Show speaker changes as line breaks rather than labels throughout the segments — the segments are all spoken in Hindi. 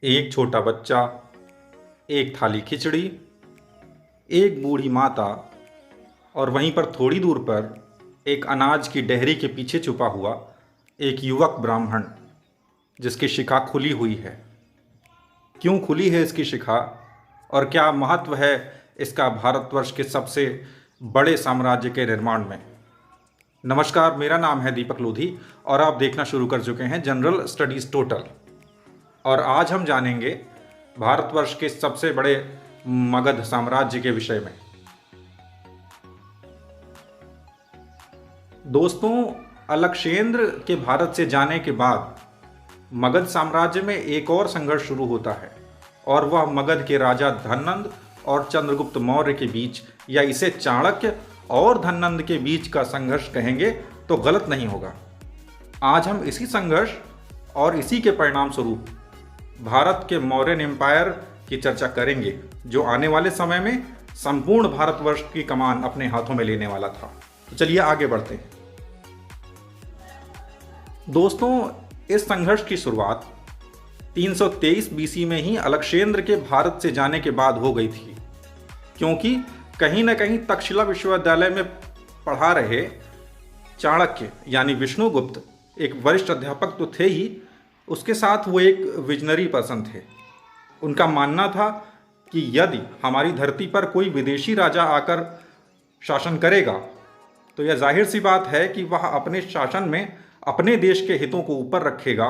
एक छोटा बच्चा, एक थाली खिचड़ी, एक बूढ़ी माता और वहीं पर थोड़ी दूर पर एक अनाज की डेहरी के पीछे छुपा हुआ एक युवक ब्राह्मण, जिसकी शिखा खुली हुई है। क्यों खुली है इसकी शिखा और क्या महत्व है इसका भारतवर्ष के सबसे बड़े साम्राज्य के निर्माण में? नमस्कार, मेरा नाम है दीपक लोधी और आप देखना शुरू कर चुके हैं जनरल स्टडीज़ टोटल। और आज हम जानेंगे भारतवर्ष के सबसे बड़े मगध साम्राज्य के विषय में। दोस्तों, अलकशेंद्र के भारत से जाने के बाद मगध साम्राज्य में एक और संघर्ष शुरू होता है और वह मगध के राजा धननंद और चंद्रगुप्त मौर्य के बीच, या इसे चाणक्य और धननंद के बीच का संघर्ष कहेंगे तो गलत नहीं होगा। आज हम इसी संघर्ष और इसी के परिणाम स्वरूप भारत के मौर्यन एम्पायर की चर्चा करेंगे, जो आने वाले समय में संपूर्ण भारतवर्ष की कमान अपने हाथों में लेने वाला था। तो चलिए आगे बढ़ते हैं। दोस्तों, इस संघर्ष की शुरुआत 323 बीसी में ही अलकशेंद्र के भारत से जाने के बाद हो गई थी, क्योंकि कहीं न कहीं तक्षशिला विश्वविद्यालय में पढ़ा रहे चाणक्य यानी विष्णुगुप्त एक वरिष्ठ अध्यापक तो थे ही, उसके साथ वो एक विजनरी पर्सन थे। उनका मानना था कि यदि हमारी धरती पर कोई विदेशी राजा आकर शासन करेगा तो यह जाहिर सी बात है कि वह अपने शासन में अपने देश के हितों को ऊपर रखेगा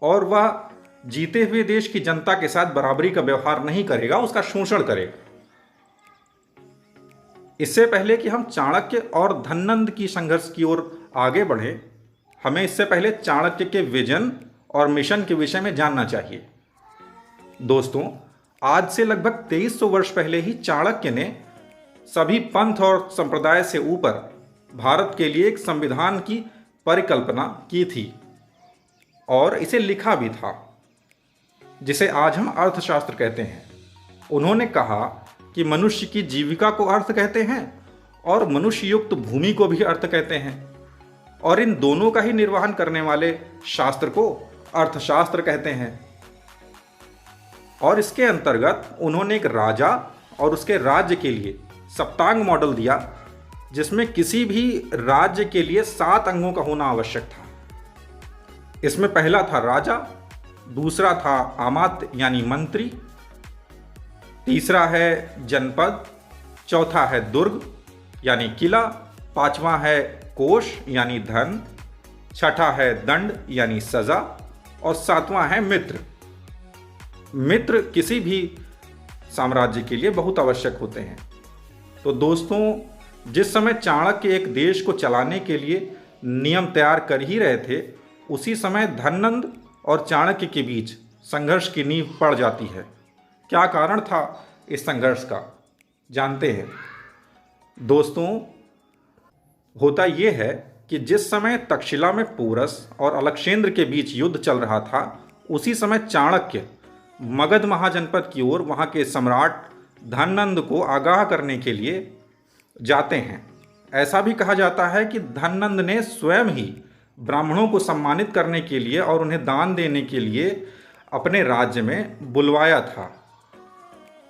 और वह जीते हुए देश की जनता के साथ बराबरी का व्यवहार नहीं करेगा, उसका शोषण करेगा। इससे पहले कि हम चाणक्य और धननंद की संघर्ष की ओर आगे बढ़े, हमें इससे पहले चाणक्य के विजन और मिशन के विषय में जानना चाहिए। दोस्तों, आज से लगभग 2300 वर्ष पहले ही चाणक्य ने सभी पंथ और संप्रदाय से ऊपर भारत के लिए एक संविधान की परिकल्पना की थी और इसे लिखा भी था, जिसे आज हम अर्थशास्त्र कहते हैं। उन्होंने कहा कि मनुष्य की जीविका को अर्थ कहते हैं और मनुष्य युक्त भूमि को भी अर्थ कहते हैं, और इन दोनों का ही निर्वहन करने वाले शास्त्र को अर्थशास्त्र कहते हैं। और इसके अंतर्गत उन्होंने एक राजा और उसके राज्य के लिए सप्तांग मॉडल दिया, जिसमें किसी भी राज्य के लिए 7 अंगों का होना आवश्यक था। इसमें पहला था राजा, दूसरा था अमात्य यानी मंत्री, तीसरा है जनपद, चौथा है दुर्ग यानी किला, पांचवा है कोष यानी धन, छठा है दंड यानी सजा और सातवां है मित्र। मित्र किसी भी साम्राज्य के लिए बहुत आवश्यक होते हैं। तो दोस्तों, जिस समय चाणक्य एक देश को चलाने के लिए नियम तैयार कर ही रहे थे, उसी समय धननंद और चाणक्य के बीच संघर्ष की नींव पड़ जाती है। क्या कारण था इस संघर्ष का, जानते हैं। दोस्तों, होता यह है कि जिस समय तक्षशिला में पोरस और अलकशेंद्र के बीच युद्ध चल रहा था, उसी समय चाणक्य मगध महाजनपद की ओर वहाँ के सम्राट धननंद को आगाह करने के लिए जाते हैं। ऐसा भी कहा जाता है कि धननंद ने स्वयं ही ब्राह्मणों को सम्मानित करने के लिए और उन्हें दान देने के लिए अपने राज्य में बुलवाया था।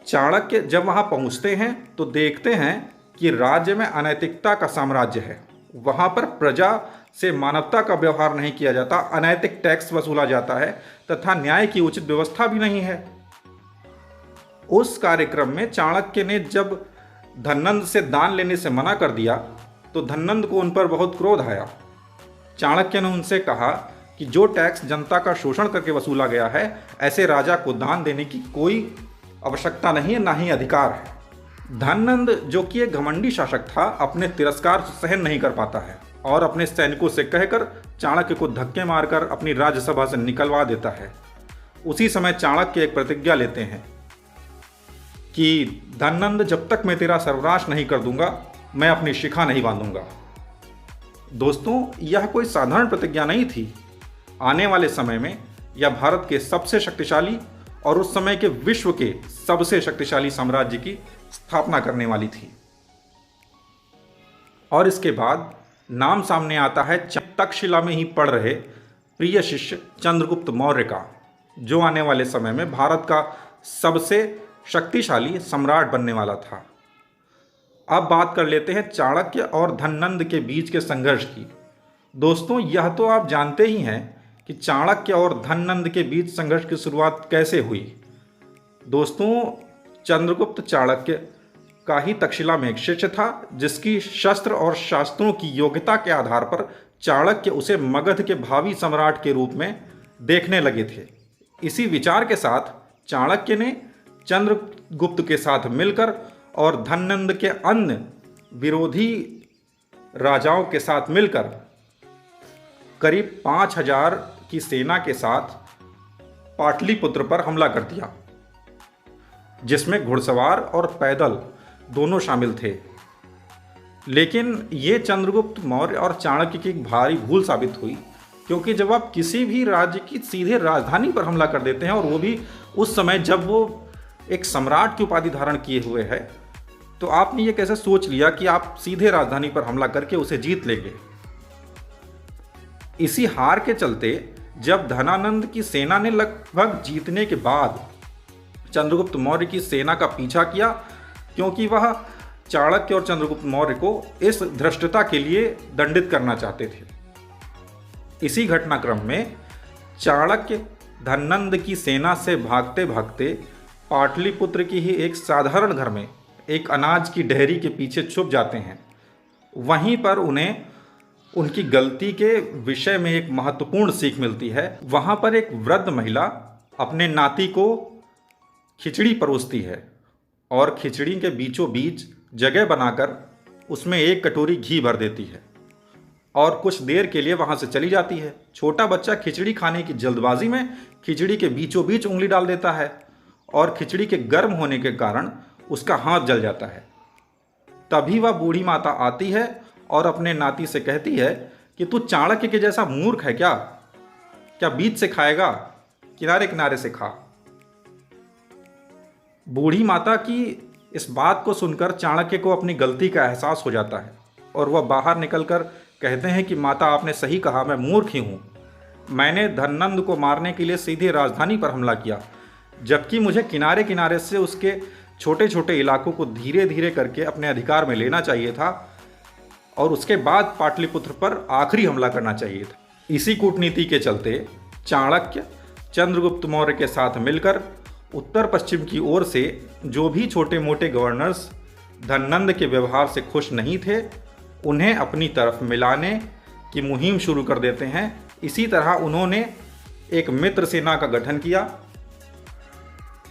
चाणक्य जब वहाँ पहुँचते हैं तो देखते हैं कि राज्य में अनैतिकता का साम्राज्य है। वहाँ पर प्रजा से मानवता का व्यवहार नहीं किया जाता, अनैतिक टैक्स वसूला जाता है तथा न्याय की उचित व्यवस्था भी नहीं है। उस कार्यक्रम में चाणक्य ने जब धननंद से दान लेने से मना कर दिया तो धननंद को उन पर बहुत क्रोध आया। चाणक्य ने उनसे कहा कि जो टैक्स जनता का शोषण करके वसूला गया है, ऐसे राजा को दान देने की कोई आवश्यकता नहीं है, ना ही अधिकार है। धननंद, जो कि एक घमंडी शासक था, अपने तिरस्कार सहन नहीं कर पाता है और अपने सैनिकों से कहकर चाणक्य को धक्के मारकर अपनी राज्यसभा से निकलवा देता है। उसी समय चाणक्य एक प्रतिज्ञा लेते हैं कि धननंद, जब तक मैं तेरा सर्वनाश नहीं कर दूंगा, मैं अपनी शिखा नहीं बांधूंगा। दोस्तों, यह कोई साधारण प्रतिज्ञा नहीं थी। आने वाले समय में यह भारत के सबसे शक्तिशाली और उस समय के विश्व के सबसे शक्तिशाली साम्राज्य की स्थापना करने वाली थी। और इसके बाद नाम सामने आता है तक्षशिला में ही पढ़ रहे प्रिय शिष्य चंद्रगुप्त मौर्य का, जो आने वाले समय में भारत का सबसे शक्तिशाली सम्राट बनने वाला था। अब बात कर लेते हैं चाणक्य और धननंद के बीच के संघर्ष की। दोस्तों, यह तो आप जानते ही हैं कि चाणक्य और धननंद के बीच संघर्ष की शुरुआत कैसे हुई। दोस्तों, चंद्रगुप्त चाणक्य का ही तक्षशिला में एक शिष्य था, जिसकी शस्त्र और शास्त्रों की योग्यता के आधार पर चाणक्य उसे मगध के भावी सम्राट के रूप में देखने लगे थे। इसी विचार के साथ चाणक्य ने चंद्रगुप्त के साथ मिलकर और धननंद के अन्य विरोधी राजाओं के साथ मिलकर करीब 5000 की सेना के साथ पाटलिपुत्र पर हमला कर दिया, जिसमें घुड़सवार और पैदल दोनों शामिल थे। लेकिन ये चंद्रगुप्त मौर्य और चाणक्य की एक भारी भूल साबित हुई, क्योंकि जब आप किसी भी राज्य की सीधे राजधानी पर हमला कर देते हैं, और वो भी उस समय जब वो एक सम्राट की उपाधि धारण किए हुए है, तो आपने ये कैसे सोच लिया कि आप सीधे राजधानी पर हमला करके उसे जीत लेंगे। इसी हार के चलते जब धनानंद की सेना ने लगभग जीतने के बाद चंद्रगुप्त मौर्य की सेना का पीछा किया, क्योंकि वह चाणक्य और चंद्रगुप्त मौर्य को इस धृष्टता के लिए दंडित करना चाहते थे। इसी घटनाक्रम में चाणक्य धननंद की सेना से भागते भागते पाटलिपुत्र की ही एक साधारण घर में एक अनाज की ढेरी के पीछे छुप जाते हैं। वहीं पर उन्हें उनकी गलती के विषय में एक महत्वपूर्ण सीख मिलती है। वहां पर एक वृद्ध महिला अपने नाती को खिचड़ी परोसती है और खिचड़ी के बीचों बीच जगह बनाकर उसमें एक कटोरी घी भर देती है और कुछ देर के लिए वहां से चली जाती है। छोटा बच्चा खिचड़ी खाने की जल्दबाजी में खिचड़ी के बीचों बीच उंगली डाल देता है और खिचड़ी के गर्म होने के कारण उसका हाथ जल जाता है। तभी वह बूढ़ी माता आती है और अपने नाती से कहती है कि तू चाणक्य के जैसा मूर्ख है क्या? क्या बीच से खाएगा? किनारे किनारे से खा। बूढ़ी माता की इस बात को सुनकर चाणक्य को अपनी गलती का एहसास हो जाता है और वह बाहर निकलकर कहते हैं कि माता, आपने सही कहा, मैं मूर्ख ही हूँ। मैंने धननंद को मारने के लिए सीधे राजधानी पर हमला किया, जबकि मुझे किनारे किनारे से उसके छोटे छोटे इलाकों को धीरे धीरे करके अपने अधिकार में लेना चाहिए था और उसके बाद पाटलिपुत्र पर आखिरी हमला करना चाहिए था। इसी कूटनीति के चलते चाणक्य चंद्रगुप्त मौर्य के साथ मिलकर उत्तर पश्चिम की ओर से जो भी छोटे मोटे गवर्नर्स धननंद के व्यवहार से खुश नहीं थे, उन्हें अपनी तरफ मिलाने की मुहिम शुरू कर देते हैं। इसी तरह उन्होंने एक मित्र सेना का गठन किया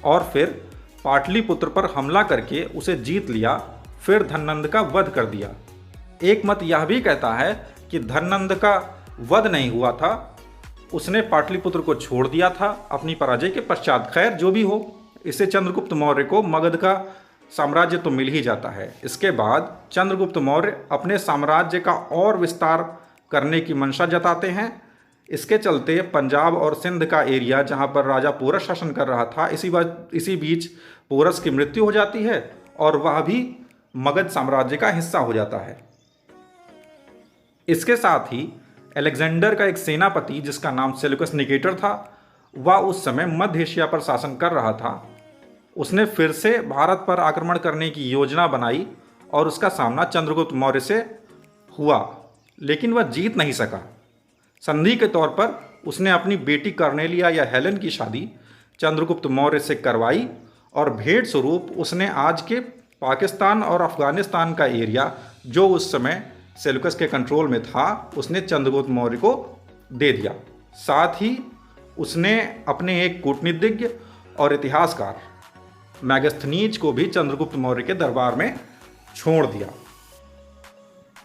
और फिर पाटलिपुत्र पर हमला करके उसे जीत लिया, फिर धननंद का वध कर दिया। एक मत यह भी कहता है कि धननंद का वध नहीं हुआ था, उसने पाटलिपुत्र को छोड़ दिया था अपनी पराजय के पश्चात। खैर, जो भी हो, इससे चंद्रगुप्त मौर्य को मगध का साम्राज्य तो मिल ही जाता है। इसके बाद चंद्रगुप्त मौर्य अपने साम्राज्य का और विस्तार करने की मंशा जताते हैं। इसके चलते पंजाब और सिंध का एरिया, जहां पर राजा पोरस शासन कर रहा था, इसी बीच पोरस की मृत्यु हो जाती है और वह भी मगध साम्राज्य का हिस्सा हो जाता है। इसके साथ ही अलेक्जेंडर का एक सेनापति जिसका नाम सेल्यूकस निकेटर था, वह उस समय मध्य एशिया पर शासन कर रहा था। उसने फिर से भारत पर आक्रमण करने की योजना बनाई और उसका सामना चंद्रगुप्त मौर्य से हुआ, लेकिन वह जीत नहीं सका। संधि के तौर पर उसने अपनी बेटी कर्नेलिया या हेलेन की शादी चंद्रगुप्त मौर्य से करवाई और भेंट स्वरूप उसने आज के पाकिस्तान और अफगानिस्तान का एरिया, जो उस समय सेल्यूकस के कंट्रोल में था, उसने चंद्रगुप्त मौर्य को दे दिया। साथ ही उसने अपने एक कूटनीतिज्ञ और इतिहासकार मैगस्थनीज को भी चंद्रगुप्त मौर्य के दरबार में छोड़ दिया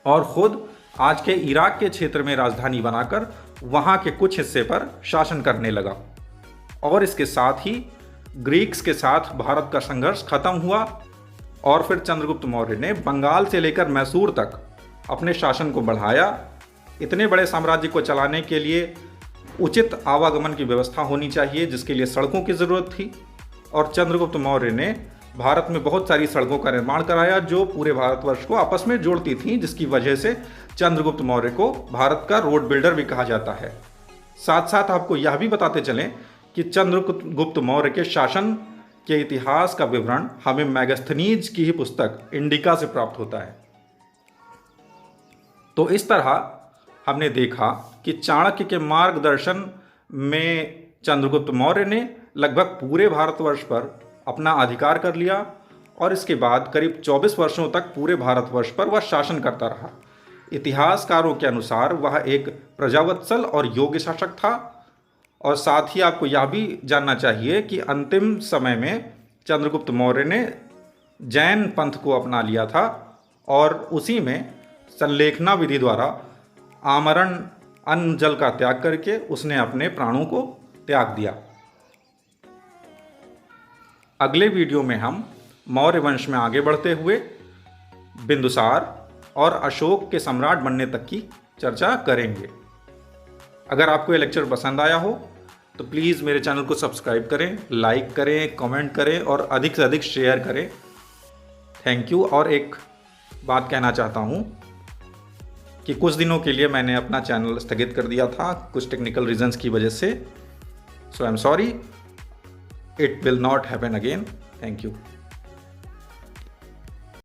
और खुद आज के इराक के क्षेत्र में राजधानी बनाकर वहां के कुछ हिस्से पर शासन करने लगा। और इसके साथ ही ग्रीक्स के साथ भारत का संघर्ष खत्म हुआ और फिर चंद्रगुप्त मौर्य ने बंगाल से लेकर मैसूर तक अपने शासन को बढ़ाया। इतने बड़े साम्राज्य को चलाने के लिए उचित आवागमन की व्यवस्था होनी चाहिए, जिसके लिए सड़कों की ज़रूरत थी, और चंद्रगुप्त मौर्य ने भारत में बहुत सारी सड़कों का निर्माण कराया जो पूरे भारतवर्ष को आपस में जोड़ती थी, जिसकी वजह से चंद्रगुप्त मौर्य को भारत का रोड बिल्डर भी कहा जाता है। साथ साथ आपको यह भी बताते चलें कि चंद्रगुप्त मौर्य के शासन के इतिहास का विवरण हमें मैगस्थनीज की ही पुस्तक इंडिका से प्राप्त होता है। तो इस तरह हमने देखा कि चाणक्य के मार्गदर्शन में चंद्रगुप्त मौर्य ने लगभग पूरे भारतवर्ष पर अपना अधिकार कर लिया और इसके बाद करीब 24 वर्षों तक पूरे भारतवर्ष पर वह शासन करता रहा। इतिहासकारों के अनुसार वह एक प्रजावत्सल और योग्य शासक था। और साथ ही आपको यह भी जानना चाहिए कि अंतिम समय में चंद्रगुप्त मौर्य ने जैन पंथ को अपना लिया था और उसी में संलेखना विधि द्वारा आमरण अन्न जल का त्याग करके उसने अपने प्राणों को त्याग दिया। अगले वीडियो में हम मौर्य वंश में आगे बढ़ते हुए बिंदुसार और अशोक के सम्राट बनने तक की चर्चा करेंगे। अगर आपको ये लेक्चर पसंद आया हो तो प्लीज़ मेरे चैनल को सब्सक्राइब करें, लाइक करें, कमेंट करें और अधिक से अधिक शेयर करें। Thank you. और एक बात कहना चाहता हूँ कि कुछ दिनों के लिए मैंने अपना चैनल स्थगित कर दिया था कुछ टेक्निकल रीजंस की वजह से। So I am sorry, it will not happen again. Thank you.